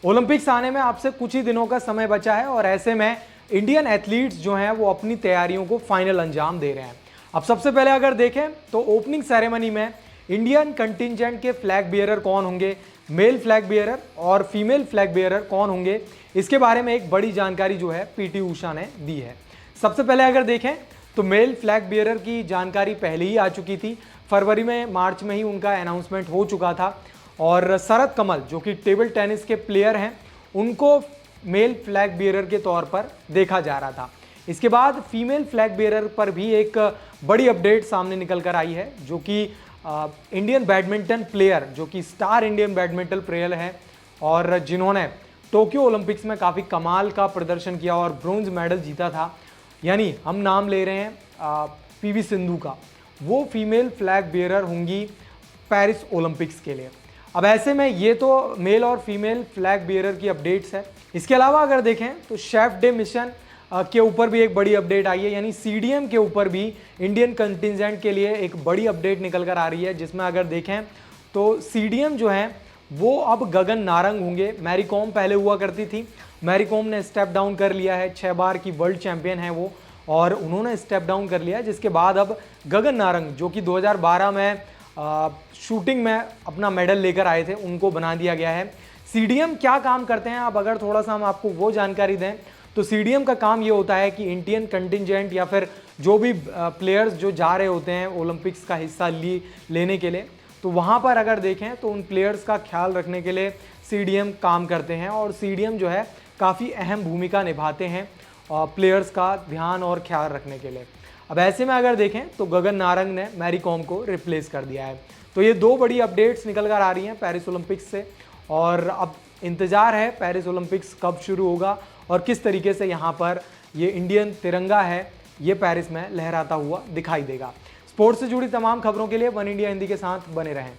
Olympics आने में आपसे कुछ ही दिनों का समय बचा है और ऐसे में इंडियन एथलीट्स जो हैं वो अपनी तैयारियों को फाइनल अंजाम दे रहे हैं। अब सबसे पहले अगर देखें तो ओपनिंग सेरेमनी में इंडियन कंटिजेंट के फ्लैग बियरर कौन होंगे, मेल फ्लैग बियरर और फीमेल फ्लैग बियरर कौन होंगे, इसके बारे में एक बड़ी जानकारी जो है पीटी उषा ने दी है। सबसे पहले अगर देखें तो मेल फ्लैग बियरर की जानकारी पहले ही आ चुकी थी, फरवरी में मार्च में ही उनका अनाउंसमेंट हो चुका था और शरद कमल जो कि टेबल टेनिस के प्लेयर हैं उनको मेल फ्लैग बियरर के तौर पर देखा जा रहा था। इसके बाद फीमेल फ्लैग बियरर पर भी एक बड़ी अपडेट सामने निकल कर आई है, जो कि इंडियन बैडमिंटन प्लेयर जो कि स्टार इंडियन बैडमिंटन प्लेयर है और जिन्होंने टोक्यो ओलंपिक्स में काफ़ी कमाल का प्रदर्शन किया और ब्रोंज मेडल जीता था, यानी हम नाम ले रहे हैं पीवी सिंधु का, वो फीमेल फ्लैग बियरर होंगी पेरिस ओलंपिक्स के लिए। अब ऐसे में ये तो मेल और फीमेल फ्लैग बियरर की अपडेट्स है। इसके अलावा अगर देखें तो शेफ डे मिशन के ऊपर भी एक बड़ी अपडेट आई है, यानी सीडीएम के ऊपर भी इंडियन कंटिजेंट के लिए एक बड़ी अपडेट निकल कर आ रही है, जिसमें अगर देखें तो सीडीएम जो है वो अब गगन नारंग होंगे। मैरी कॉम पहले हुआ करती थी, मैरी कॉम ने स्टेप डाउन कर लिया है, 6 बार की वर्ल्ड चैंपियन है वो, और उन्होंने स्टेप डाउन कर लिया, जिसके बाद अब गगन नारंग जो कि 2012 में शूटिंग में अपना मेडल लेकर आए थे उनको बना दिया गया है। सीडीएम क्या काम करते हैं, अब अगर थोड़ा सा हम आपको वो जानकारी दें तो सीडीएम का काम ये होता है कि इंडियन कंटिजेंट या फिर जो भी प्लेयर्स जो जा रहे होते हैं ओलंपिक्स का हिस्सा लेने के लिए, तो वहाँ पर अगर देखें तो उन प्लेयर्स का ख्याल रखने के लिए सीडीएम काम करते हैं और सीडीएम जो है काफ़ी अहम भूमिका निभाते हैं प्लेयर्स का ध्यान और ख्याल रखने के लिए। अब ऐसे में अगर देखें तो गगन नारंग ने मैरी कॉम को रिप्लेस कर दिया है। तो ये दो बड़ी अपडेट्स निकल कर आ रही हैं पेरिस ओलंपिक्स से, और अब इंतज़ार है पेरिस ओलंपिक्स कब शुरू होगा और किस तरीके से यहाँ पर ये इंडियन तिरंगा है ये पेरिस में लहराता हुआ दिखाई देगा। स्पोर्ट्स से जुड़ी तमाम खबरों के लिए वन इंडिया हिंदी के साथ बने रहें।